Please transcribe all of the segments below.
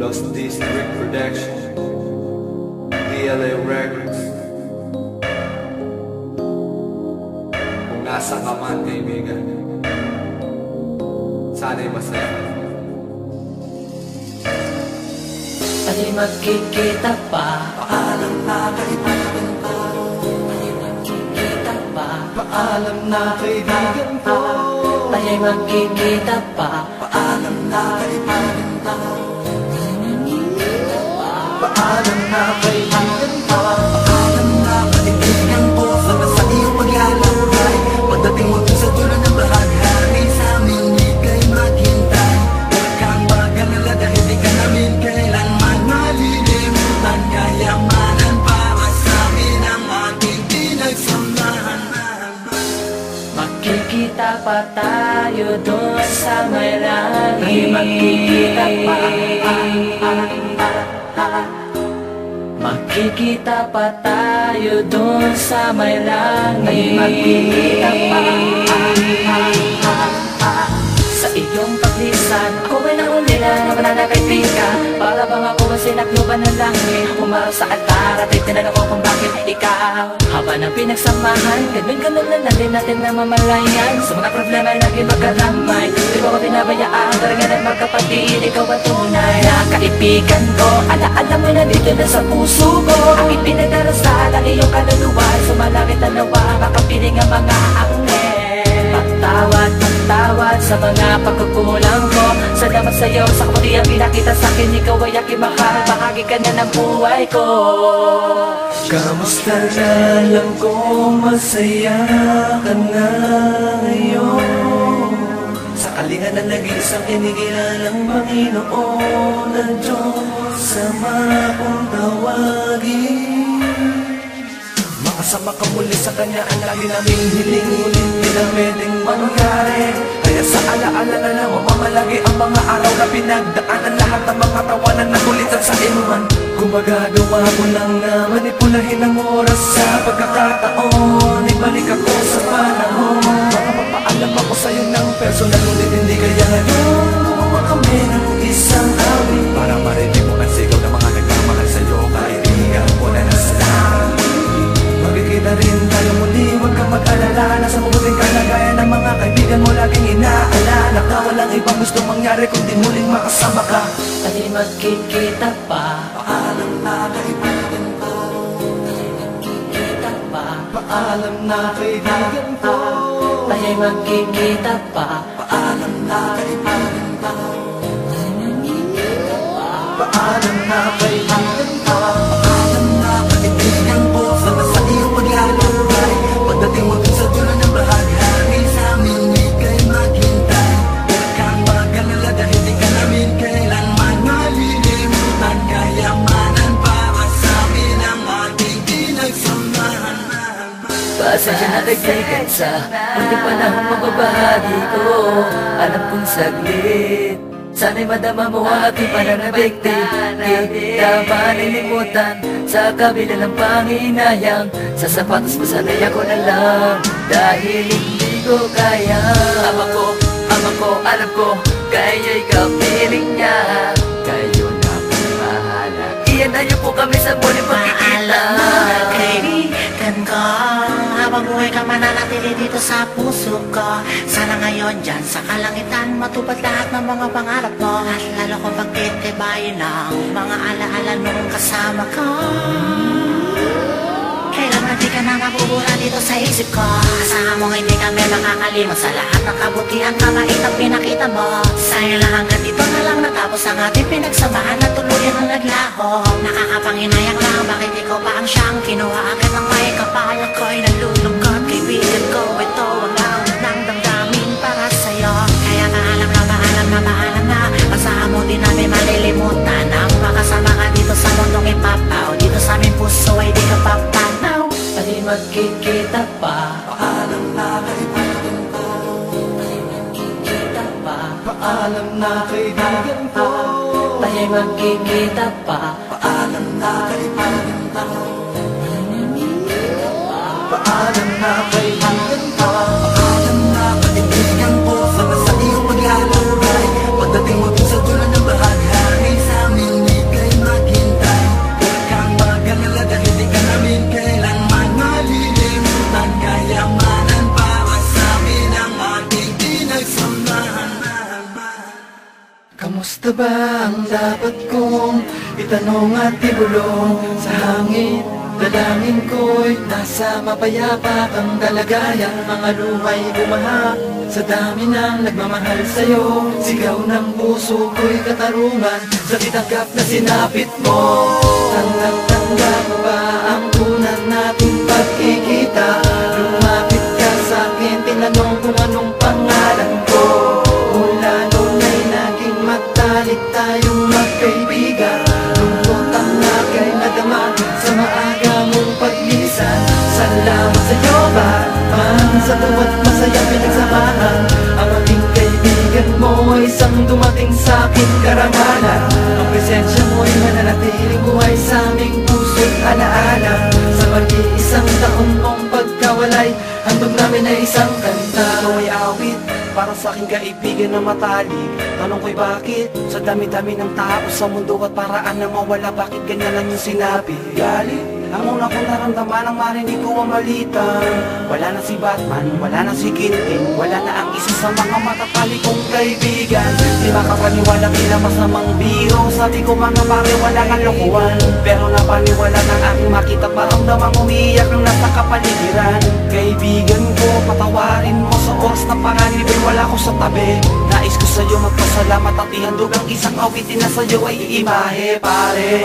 Lost District Production, DLA Records. Kung nasa ka man, kaibigan, sana'y masaya. Di magkikita pa, paalam na kaibigan ko. di magkikita pa, Paalam na kaibigan ko. tayo'y magkikita pa, Paalam na kaibigan ko. Paalam na kaibigan ko. Paalam na kaibigan ko. Sana sa iyong maglalakbay, pagdating mo dun sa dulo ng bahaghari, sa amin ika'y maghintay. Huwag kang mag-alala dahil di ka namin kailanman malilimutan. Kayamanan para sa amin ang ating pinagsamahan. magkikita pa tayo doon sa may langit. Ay magkikita pa. Magkikita pa tayo doon sa may langit. Ay magkikita pa. Sa iyong paglisan, ako ay naulila na mananakaibigan. Para bang ako ang sinakluban ng langit. Umarap sa altar at itinanong ko kung bakit ikaw. Haba ng pinagsamahan, ganun-ganun na natin natin na mamalayan. Sa mga problema lagi magkaramay, di ko ako pinabayaan, talaga ng magkapatid. Ikaw ang tunay na kaibigan ko. Alaala mo na dito na sa puso ko. Ang ipinagdarasal ang iyong kaluluwa. Sumalangit na nawa, makapiling ang mga anghel. Patawad sa mga pagkukulang ko. Salamat sa'yo sa kabutihan pinakita sa'kin. Ikaw ay aking mahal, bahagi ka na ng buhay ko. Kamusta na, alam ko masaya ka na ngayon. Sa kalinga na nag-iisang kinikilalang Panginoon na Diyos, sama kong tawagin. Makasama ka muli sa Kanya ang lagi naming hiling. Ngunit di na pwedeng mangyari. Kaya sa alaala na lang mamamalagi ang mga araw na pinagdaanan. Lahat ng mga tawanan na kulitan sa inuman. Kung magagawa mo lang na manipulahin ang oras sa pagkakataon, ibalik ako sa panahon. Baka mapaalam ako sa'yo ng personal, ngunit hindi kaya ngayon. Gumawa kami ng isang awit para marinig mo ang sigaw ng mga nagmamahal sa'yo. Kaibigan ko na nasa langit. Magkikita rin tayo muli, huwag kang mag-alala. Nasa mabuting kalagayan ng mga kaibigan mo laging inaalala ka. Walang ibang gusto mangyari kundi muling makasama ka. Tayo'y magkikita pa, Paalam na kaibigan ko. magkikita pa, Paalam na kaibigan ko. tayo'y magkikita pa, Paalam na kaibigan ko. Paalam na kaibigan ko. Paalam na kaibigan ko. Sana sa iyong maglalakbay, pagdating mo dun sa dulo ng bahaghari, sa amin ika'y maghintay. Huwag kang mag-alala dahil di ka namin kailanman malilimutan. Kayamanan para sa amin ang ating pinagsamahan. pasensya na dagdagan sa hindi panahong mababahagi ko. Alam kong saglit, sana'y madama mo ang aking pananabik. Di kita malilimutan sa kabila ng panginayang. Sa sapatos mo sana'y ako na lang, dahil hindi ko kaya. Ama ko, alam ko, kaya'y kapiling niya. Kayo na pamahala, iyan na po kami sa muling pagkikita. Kaibigan ko, habang buhay ka mananatili dito sa puso ko. Sana ngayon dyan sa kalangitan matupad lahat ng mga pangarap mo. At lalo kong pagtitibayin ang mga alaala nung kasama ko. Kailangan di ka na mabubura dito sa isip ko. Asahan mo hindi kami makakalimot sa lahat ng kabutihan, kabait ang pinakita mo. Sa'yo lang hanggang dito na lang natapos ang ating pinagsamahan at tuluyan ang naglaho. Nakakapanginayang lang bakit ikaw pa ang siyang kinuha agad ng may kapal. Ako'y nalulungkot, kaibigan ko, ito ang laot ng damdamin para sa'yo. Kaya paalam na asahan mo din namin malilimutan ang makasama ka dito sa mundong ipapaw. Dito sa aming puso ay di ka papanaw. Tayo'y magkikita pa, Paalam na kaibigan ko. tayo'y magkikita pa, Paalam na kaibigan ko. tayo'y magkikita pa, Paalam na kaibigan ko. Paalam na kaibigan ko. Paalam na kaibigan ko. Sana sa iyong maglalakbay, pagdating mo dun sa dulo ng bahaghari, sa amin Kamusta ba ang dapat kong itanong at ibulong sa hangin? Dalangin ko'y nasa mapayapa kang dalagayan. Mga luhay bumaha sa dami ng nagmamahal sa'yo. Sigaw ng puso ko'y katarungan sa titanggap na sinapit mo. Tanggap mo ba ang unan nating pagkikita? Lumapit ka sa'kin, tinanong kung anong pangalan ko. Mula noon ay naging matalik tayong magkaibigan. Lungkot ang aking nadama sa maaga mong paglisan. Salamat sa'yo Batman, sa bawat masaya pinagsamahan. Ang aking kaibigan mo ay isang dumating sa aking karangalan. Ang presensya mo'y mananatiling buhay sa aming puso't alaala. Sa mag-iisang taon mong pagkawalay, handog namin ay isang kanta. Ito ay awit para sa aking kaibigan na matalik. Tanong ko'y bakit sa dami-dami ng tao sa mundo at paraan na mawala, bakit ganyan lang yung sinabi? Galit ang una kong naramdaman nang marinig ko ang balita. Wala na si Batman, wala na si Kingpin, wala na ang isa sa mga matatali kong kaibigan. Di makapaniwala kila masamang biro. Sabi ko mga pare wala nga lokohan, pero napaniwala ng aking makita. Paramdamang umiiyak ang nasa kapaligiran. Kaibigan ko, patawarin mo sa oras na panganib ay wala ko sa tabi. Nais ko sa'yo magpasalamat at ihandog ang isang awitin na sa'yo ay iimahe. Pare,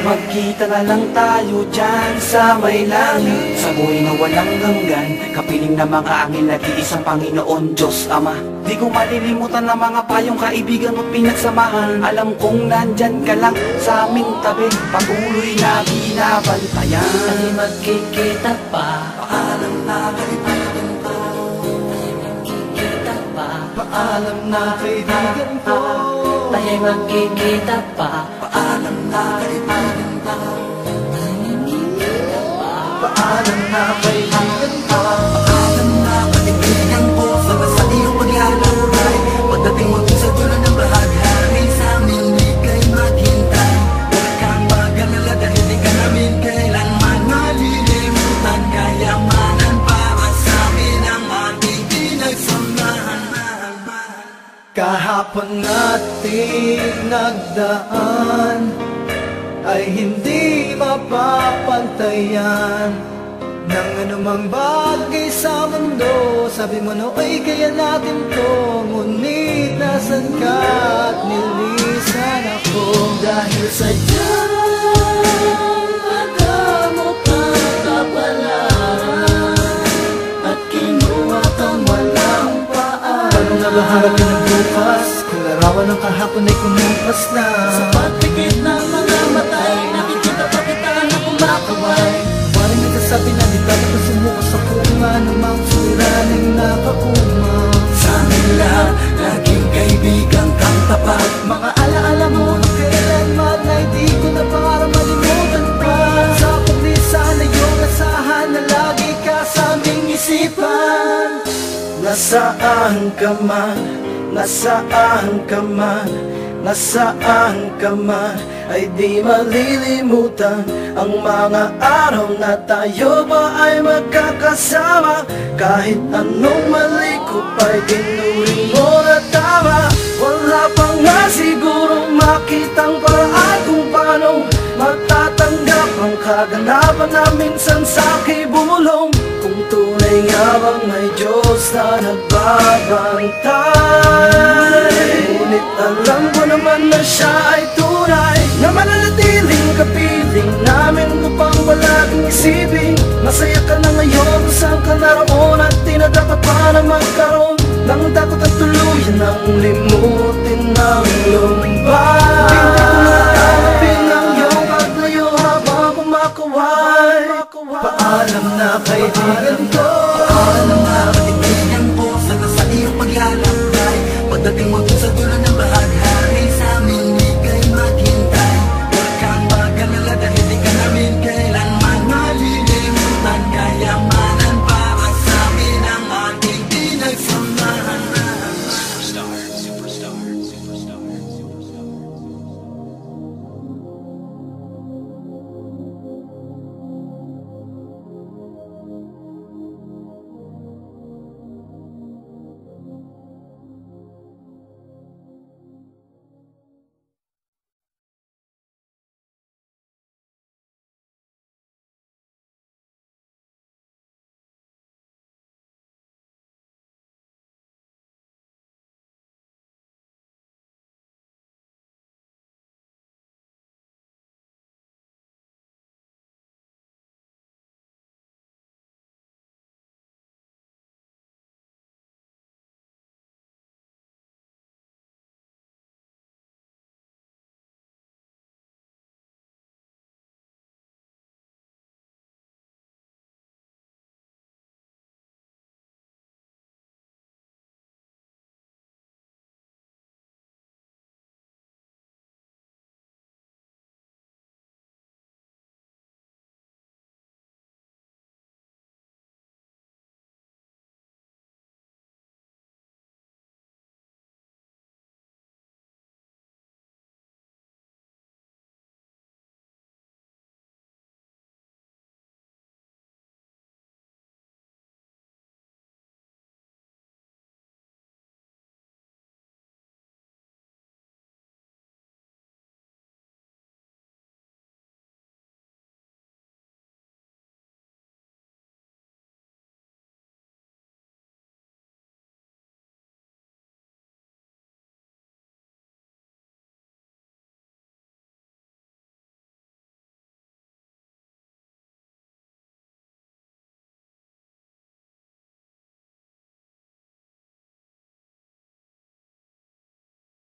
magkita na lang tayo dyan sa may langit, sa buhay na walang hanggan, kapiling na mga angin, nag-iisang Panginoon Diyos Ama. Di ko malilimutan ang mga payong kaibigan mo't pinagsamahan. Alam kong nandyan ka lang sa aming tabi, patuloy na binabantayan. Ay magkikita pa, Paalam na kaibigan ko, magkikita pa, paalam na kaibigan ko, tayo'y magkikita pa, paalam na kaibigan ko, paalam na kaibigan ko, paalam na kaibigan ko. Sana sa iyong paglalakbay, pagdating mo sa dulo ng bahagari, sa amin di kayo maghintay. Huwag kang mag-alala dahil di ka namin kailanman malilimutan. Kayamanan para sa amin ang ating pinagsamahan. Kahapon nating nagdaan ay hindi mapapantayan ng anumang bagay sa mundo. Sabi mo nooy kaya natin to, ngunit nasan ka at nilisan ako. Dahil sadyang magamot ang kapalaran at kinuha kang walang paan. paano na ba harapin ang bukas kung larawan ng kahapon ay kumupas na? Sa pagpikit ng mga matay, nakikita pa kita na kumakaway. Parang nagsasabi na di dapat na sumuko sa kunga ng mga suraning nakakuma. Sa amin lahat, laging kaibigan kang tapat. Mga alaala mo na kailanman na hindi ko na para malimutan pa. Sa paglisan na iyong asahan na lagi ka sa aming isipan. Nasaan ka man, nasaan ka man, nasaan ka man, ay di malilimutan ang mga araw na tayo ba ay magkakasama. Kahit anong mali ko pa'y tinuring mo na tama. Wala pa nga siguro makitang paraan kung paano matatanggap ang kaganapan na minsan sa'ki bumulong. Kung tunay nga bang may Diyos na nagbabantay, ngunit alam ko naman na siya ay tunay, na mananatiling kapiling namin upang palaging isipin. Masaya ka na ngayon kung saan ka naroon, at di na dapat pa na magkaroon ng takot at tuluyan ng limutin ng lumbay. Hindi ko natanggapin ang iyong paglayo habang kumakaway. Paalam na kaibigan ko, paalam na kaibigan ko. Sana sa iyong paglalakbay, pagdating mo sa dulo ng bahaghari, sa amin di kayo maghintay. Huwag kang mag-alala dahil di ka namin kailanman malilimutan. Kayamanan para sa amin ang ating pinagsamahan. Superstar, superstar, superstar.